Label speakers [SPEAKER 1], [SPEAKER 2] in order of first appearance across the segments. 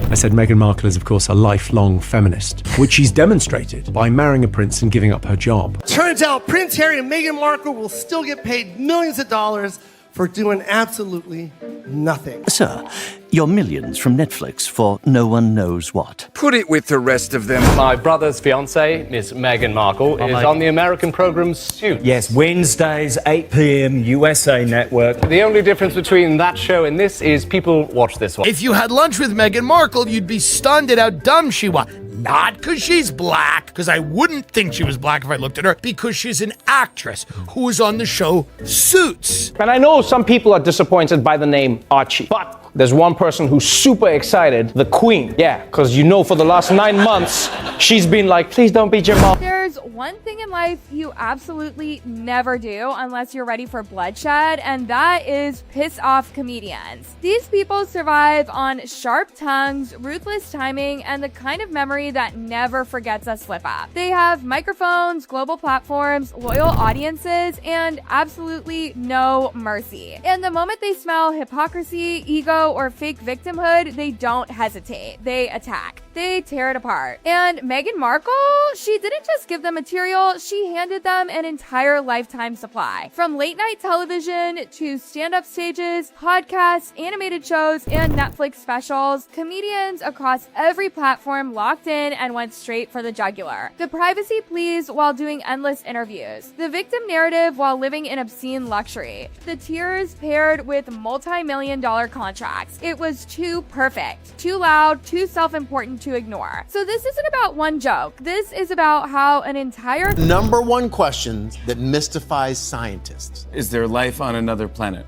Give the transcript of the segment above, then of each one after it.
[SPEAKER 1] I said Meghan Markle is, of course, a lifelong feminist, which she's demonstrated by marrying a prince and giving up her job.
[SPEAKER 2] Turns out Prince Harry and Meghan Markle will still get paid millions of dollars for doing absolutely nothing.
[SPEAKER 3] Sir, your millions from Netflix for no one knows what.
[SPEAKER 4] Put it with the rest of them.
[SPEAKER 5] My brother's fiancée, Miss Meghan Markle, is on the American program Suits.
[SPEAKER 6] Yes, Wednesdays, 8 p.m, USA Network.
[SPEAKER 5] The only difference between that show and this is people watch this one.
[SPEAKER 7] If you had lunch with Meghan Markle, you'd be stunned at how dumb she was. Not because she's black, because I wouldn't think she was black if I looked at her, because she's an actress who was on the show Suits.
[SPEAKER 8] And I know some people are disappointed by the name Archie, but there's one person who's super excited, the Queen. Yeah, because you know for the last 9 months, she's been like, please don't be Jamal.
[SPEAKER 9] There's one thing in life you absolutely never do unless you're ready for bloodshed, and that is piss off comedians. These people survive on sharp tongues, ruthless timing, and the kind of memory that never forgets a slip up. They have microphones, global platforms, loyal audiences, and absolutely no mercy. And the moment they smell hypocrisy, ego, or fake victimhood, they don't hesitate. They attack. They tear it apart. And Meghan Markle, she didn't just give them material, she handed them an entire lifetime supply. From late night television to stand-up stages, podcasts, animated shows, and Netflix specials, comedians across every platform locked in and went straight for the jugular. The privacy pleas while doing endless interviews. The victim narrative while living in obscene luxury. The tears paired with multi-million-dollar contracts. It was too perfect, too loud, too self-important to ignore. So this isn't about one joke. This is about how an entire
[SPEAKER 10] number one question that mystifies scientists.
[SPEAKER 4] Is there life on another planet?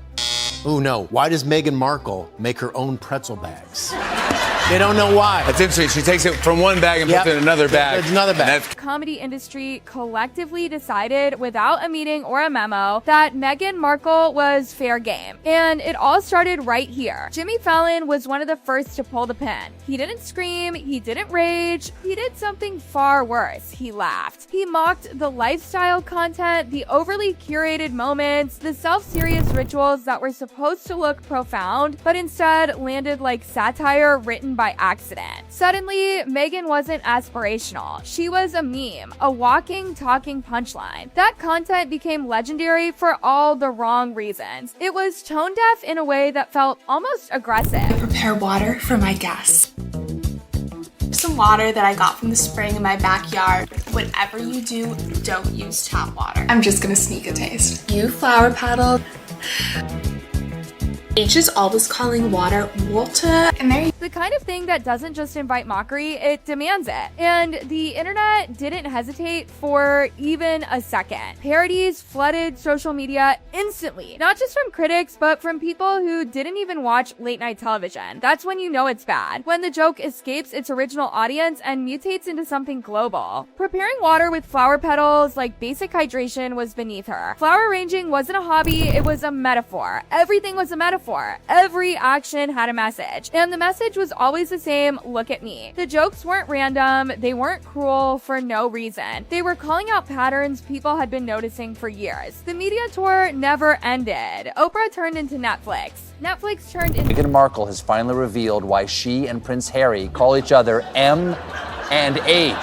[SPEAKER 10] Oh no. Why does Meghan Markle make her own pretzel bags? They don't know why.
[SPEAKER 4] That's interesting. She takes it from one bag and puts it in another bag.
[SPEAKER 10] There's another bag.
[SPEAKER 9] Comedy industry collectively decided without a meeting or a memo that Meghan Markle was fair game. And it all started right here. Jimmy Fallon was one of the first to pull the pin. He didn't scream, he didn't rage, he did something far worse. He laughed. He mocked the lifestyle content, the overly curated moments, the self-serious rituals that were supposed to look profound, but instead landed like satire written by accident. Suddenly, Meghan wasn't aspirational. She was a meme, a walking, talking punchline. That content became legendary for all the wrong reasons. It was tone deaf in a way that felt almost aggressive.
[SPEAKER 11] I prepare water for my guests. Some water that I got from the spring in my backyard. Whatever you do, don't use tap water. I'm just gonna sneak a taste. You flower petal. H is always calling water water, and there
[SPEAKER 9] the kind of thing that doesn't just invite mockery, it demands it. And the internet didn't hesitate for even a second. Parodies flooded social media instantly, not just from critics, but from people who didn't even watch late night television. That's when you know it's bad, when the joke escapes its original audience and mutates into something global. Preparing water with flower petals like basic hydration was beneath her. Flower arranging wasn't a hobby, it was a metaphor. Everything was a metaphor. Every action had a message, and the message was always the same: look at me. The jokes weren't random, they weren't cruel for no reason. They were calling out patterns people had been noticing for years. The media tour never ended. Oprah turned into Netflix. Netflix turned into...
[SPEAKER 12] Meghan Markle has finally revealed why she and Prince Harry call each other M and H.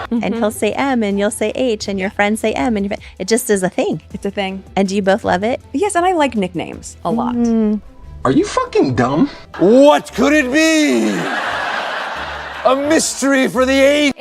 [SPEAKER 13] And he'll say M and you'll say H and your friends say M and it just is a thing.
[SPEAKER 14] It's a thing.
[SPEAKER 13] And do you both love it?
[SPEAKER 14] Yes, and I like nicknames a lot.
[SPEAKER 4] Are you fucking dumb? What could it be? A mystery for the age.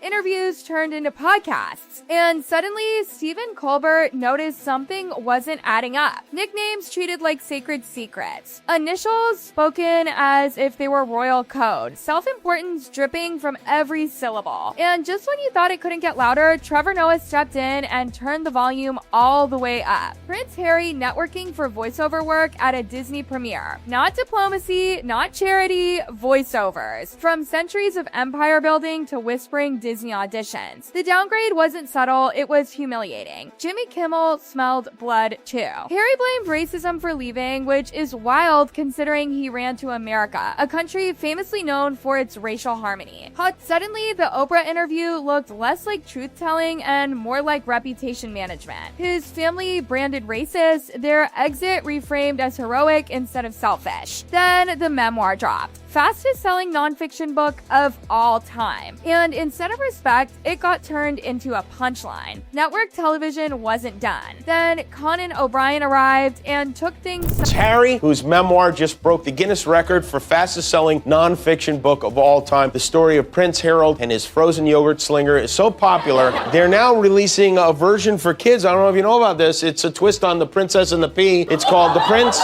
[SPEAKER 9] Interviews turned into podcasts. And suddenly, Stephen Colbert noticed something wasn't adding up. Nicknames treated like sacred secrets. Initials spoken as if they were royal code. Self-importance dripping from every syllable. And just when you thought it couldn't get louder, Trevor Noah stepped in and turned the volume all the way up. Prince Harry networking for voiceover work at a Disney premiere. Not diplomacy, not charity, voiceovers. From centuries of empire building to whispering Disney auditions. The downgrade wasn't subtle, it was humiliating. Jimmy Kimmel smelled blood too. Harry blamed racism for leaving, which is wild considering he ran to America, a country famously known for its racial harmony. But suddenly, the Oprah interview looked less like truth-telling and more like reputation management. His family branded racist, their exit reframed as heroic instead of selfish. Then the memoir dropped. fastest-selling nonfiction book of all time. And instead of respect, it got turned into a punchline. Network television wasn't done. Then Conan O'Brien arrived and took things...
[SPEAKER 15] Harry, whose memoir just broke the Guinness record for fastest-selling nonfiction book of all time. The story of Prince Harold and his frozen yogurt slinger is so popular, they're now releasing a version for kids. I don't know if you know about this. It's a twist on The Princess and the Pea. It's called The Prince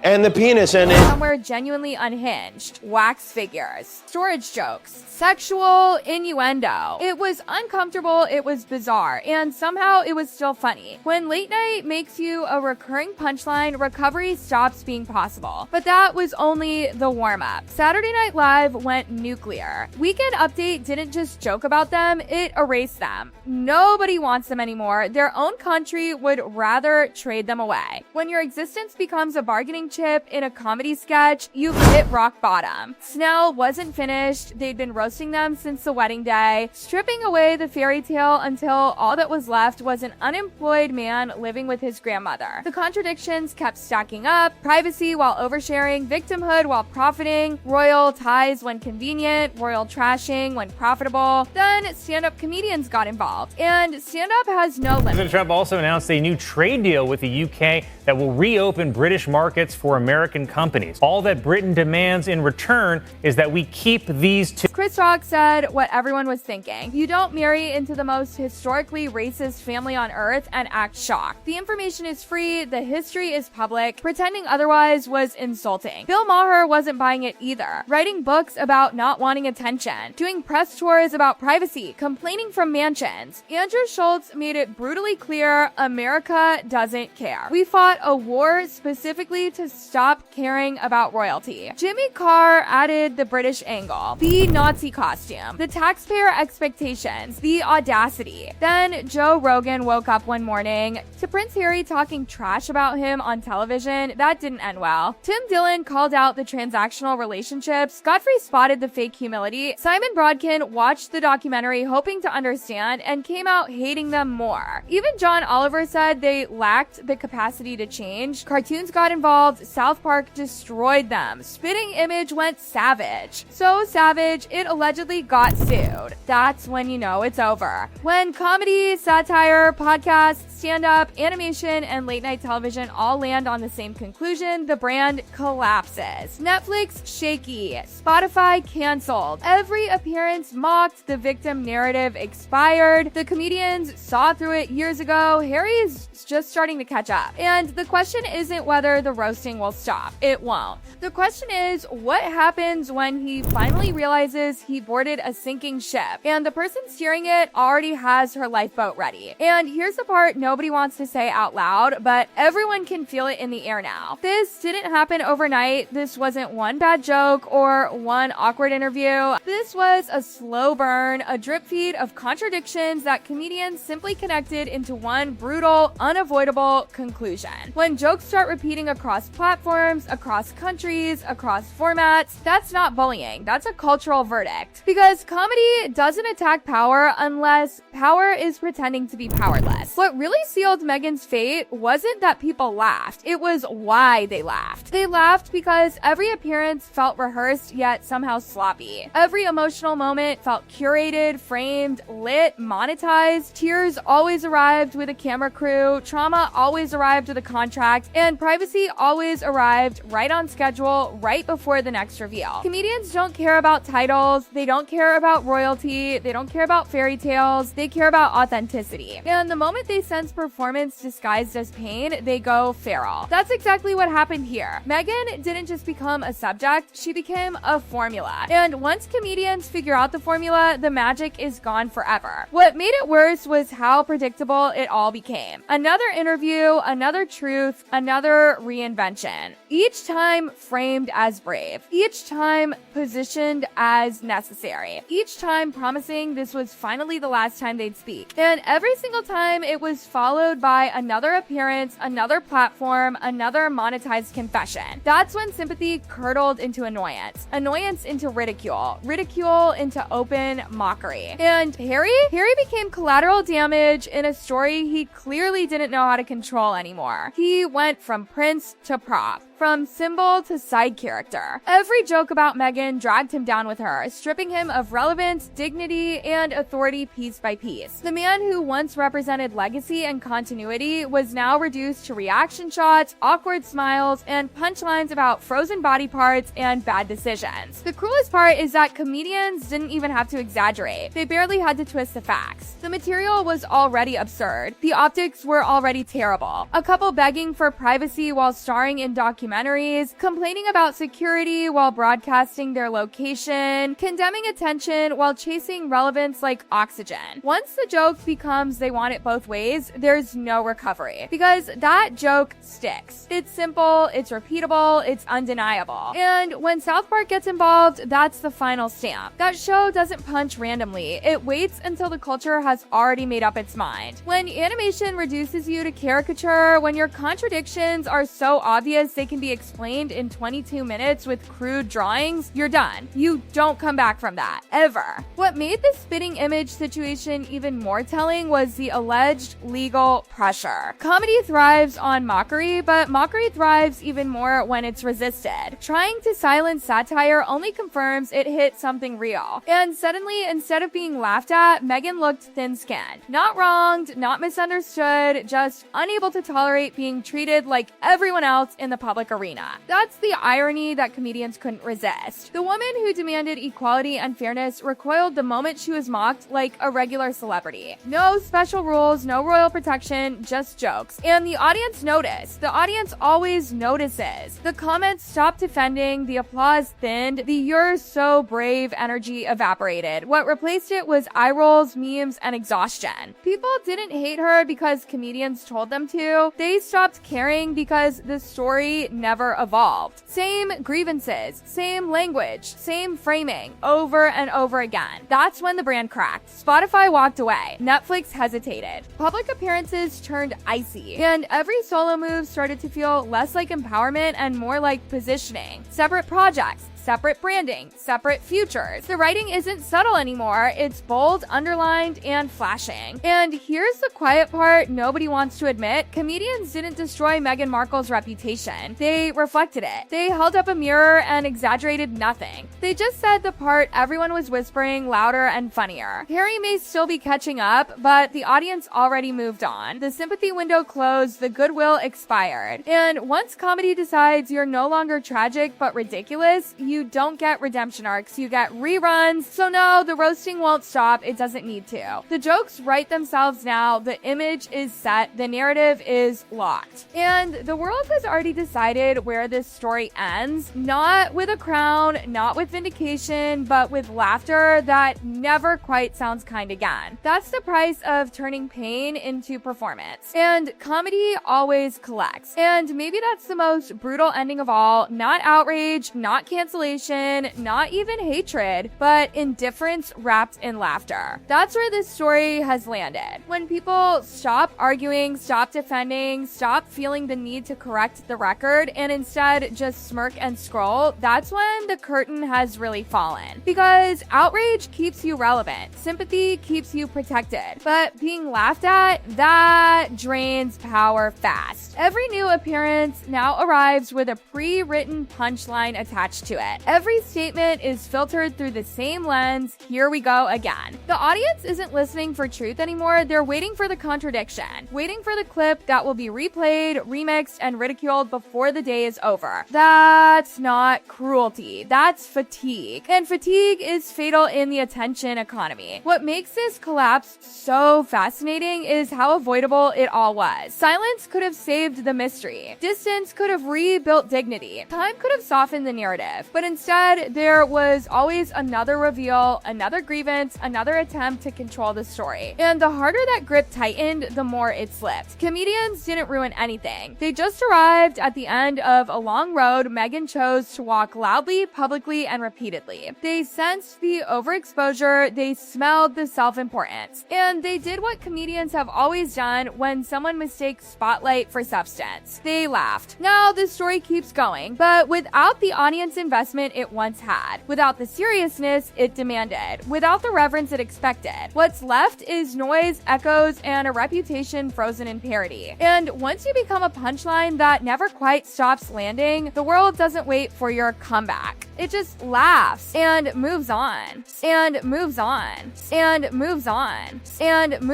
[SPEAKER 15] and the Penis, and
[SPEAKER 9] somewhere genuinely unhinged, wax figures, storage jokes, sexual innuendo. It was uncomfortable, it was bizarre, and somehow it was still funny. When late night makes you a recurring punchline, recovery stops being possible. But that was only the warm-up. Saturday Night Live went nuclear. Weekend Update didn't just joke about them, it erased them. Nobody wants them anymore. Their own country would rather trade them away. When your existence becomes a bargaining chip in a comedy sketch, you've hit rock bottom. Snell wasn't finished. They'd been roasting them since the wedding day, stripping away the fairy tale until all that was left was an unemployed man living with his grandmother. The contradictions kept stacking up: privacy while oversharing, victimhood while profiting, royal ties when convenient, royal trashing when profitable. Then stand-up comedians got involved, and stand-up has no limit.
[SPEAKER 16] President Trump also announced a new trade deal with the UK that will reopen British markets for American companies. All that Britain demands in return is that we keep these two.
[SPEAKER 9] Chris Rock said what everyone was thinking. You don't marry into the most historically racist family on earth and act shocked. The information is free, the history is public. Pretending otherwise was insulting. Bill Maher wasn't buying it either. Writing books about not wanting attention, doing press tours about privacy, complaining from mansions. Andrew Schultz made it brutally clear America doesn't care. We fought a war specifically to stop caring about royalty. Jimmy Carr added the British angle, the Nazi costume, the taxpayer expectations, the audacity. Then Joe Rogan woke up one morning to Prince Harry talking trash about him on television. That didn't end well. Tim Dillon called out the transactional relationships. Godfrey spotted the fake humility. Simon Brodkin watched the documentary hoping to understand and came out hating them more. Even John Oliver said they lacked the capacity to change. Cartoons got involved. South Park destroyed them. Spitting Image went savage. So savage, it allegedly got sued. That's when you know it's over. When comedy, satire, podcasts, stand-up, animation, and late-night television all land on the same conclusion, the brand collapses. Netflix shaky. Spotify canceled. Every appearance mocked. The victim narrative expired. The comedians saw through it years ago. Harry is just starting to catch up. And the question isn't whether the roasting will stop. It won't. The question is, what happens when he finally realizes he boarded a sinking ship and the person steering it already has her lifeboat ready? And here's the part nobody wants to say out loud, but everyone can feel it in the air now. This didn't happen overnight. This wasn't one bad joke or one awkward interview. This was a slow burn, a drip feed of contradictions that comedians simply connected into one brutal, unavoidable conclusion. When jokes start repeating across platforms, across countries, across formats, that's not bullying. That's a cultural verdict. Because comedy doesn't attack power unless power is pretending to be powerless. What really sealed Meghan's fate wasn't that people laughed. It was why they laughed. They laughed because every appearance felt rehearsed yet somehow sloppy. Every emotional moment felt curated, framed, lit, monetized. Tears always arrived with a camera crew. Trauma always arrived with a contract. And privacy always arrived right on schedule, right before the next reveal. Comedians don't care about titles. They don't care about royalty. They don't care about fairy tales. They care about authenticity. And the moment they sense performance disguised as pain, they go feral. That's exactly what happened here. Meghan didn't just become a subject, she became a formula. And once comedians figure out the formula, the magic is gone forever. What made it worse was how predictable it all became. Another interview, another truth, another reinvention. Each time framed as brave. Each time positioned as necessary. Each time promising this was finally the last time they'd speak. And every single time it was followed by another appearance, another platform, another monetized confession. That's when sympathy curdled into annoyance. Annoyance into ridicule. Ridicule into open mockery. And Harry became collateral damage in a story he clearly didn't know how to control anymore. He went from prince to prop. from symbol to side character. Every joke about Meghan dragged him down with her, stripping him of relevance, dignity, and authority piece by piece. The man who once represented legacy and continuity was now reduced to reaction shots, awkward smiles, and punchlines about frozen body parts and bad decisions. The cruelest part is that comedians didn't even have to exaggerate. They barely had to twist the facts. The material was already absurd. The optics were already terrible. A couple begging for privacy while starring in documentaries, complaining about security while broadcasting their location, condemning attention while chasing relevance like oxygen. Once the joke becomes they want it both ways, there's no recovery. Because that joke sticks. It's simple, it's repeatable, it's undeniable. And when South Park gets involved, that's the final stamp. That show doesn't punch randomly. It waits until the culture has already made up its mind. When animation reduces you to caricature, when your contradictions are so obvious they can be explained in 22 minutes with crude drawings, you're done. You don't come back from that, ever. What made this spitting image situation even more telling was the alleged legal pressure. Comedy thrives on mockery, but mockery thrives even more when it's resisted. Trying to silence satire only confirms it hit something real. And suddenly, instead of being laughed at, Meghan looked thin-skinned. Not wronged, not misunderstood, just unable to tolerate being treated like everyone else in the public arena. That's the irony that comedians couldn't resist. The woman who demanded equality and fairness recoiled the moment she was mocked like a regular celebrity. No special rules, no royal protection, just jokes. And the audience noticed. The audience always notices. The comments stopped defending, the applause thinned, the "you're so brave" energy evaporated. What replaced it was eye rolls, memes, and exhaustion. People didn't hate her because comedians told them to. They stopped caring because the story never evolved. Same grievances, same language, same framing, over and over again. That's when the brand cracked. Spotify walked away. Netflix hesitated. Public appearances turned icy. And every solo move started to feel less like empowerment and more like positioning. Separate projects, separate branding, separate futures. The writing isn't subtle anymore. It's bold, underlined, and flashing. And here's the quiet part nobody wants to admit. Comedians didn't destroy Meghan Markle's reputation. They reflected it. They held up a mirror and exaggerated nothing. They just said the part everyone was whispering louder and funnier. Harry may still be catching up, but the audience already moved on. The sympathy window closed, the goodwill expired. And once comedy decides you're no longer tragic but ridiculous, you don't get redemption arcs, you get reruns. So no, the roasting won't stop, it doesn't need to. The jokes write themselves now, the image is set, the narrative is locked. And the world has already decided where this story ends, not with a crown, not with vindication, but with laughter that never quite sounds kind again. That's the price of turning pain into performance. And comedy always collects. And maybe that's the most brutal ending of all, not outrage, not cancellation, not even hatred, but indifference wrapped in laughter. That's where this story has landed. When people stop arguing, stop defending, stop feeling the need to correct the record, and instead just smirk and scroll, that's when the curtain has really fallen. Because outrage keeps you relevant, sympathy keeps you protected, but being laughed at, that drains power fast. Every new appearance now arrives with a pre-written punchline attached to it. Every statement is filtered through the same lens. Here we go again. The audience isn't listening for truth anymore. They're waiting for the contradiction, waiting for the clip that will be replayed, remixed, and ridiculed before the day is over. That's not cruelty. That's fatigue. And fatigue is fatal in the attention economy. What makes this collapse so fascinating is how avoidable it all was. Silence could have saved the mystery. Distance could have rebuilt dignity. Time could have softened the narrative. But instead, there was always another reveal, another grievance, another attempt to control the story. And the harder that grip tightened, the more it slipped. Comedians didn't ruin anything. They just arrived at the end of a long road Meghan chose to walk loudly, publicly, and repeatedly. They sensed the overexposure, they smelled the self-importance, and they did what comedians have always done when someone mistakes spotlight for substance. They laughed. Now the story keeps going, but without the audience invested investment it once had, without the seriousness it demanded, without the reverence it expected. What's left is noise, echoes, and a reputation frozen in parody. And once you become a punchline that never quite stops landing, the world doesn't wait for your comeback. It just laughs and moves on, and moves on, and moves on, and moves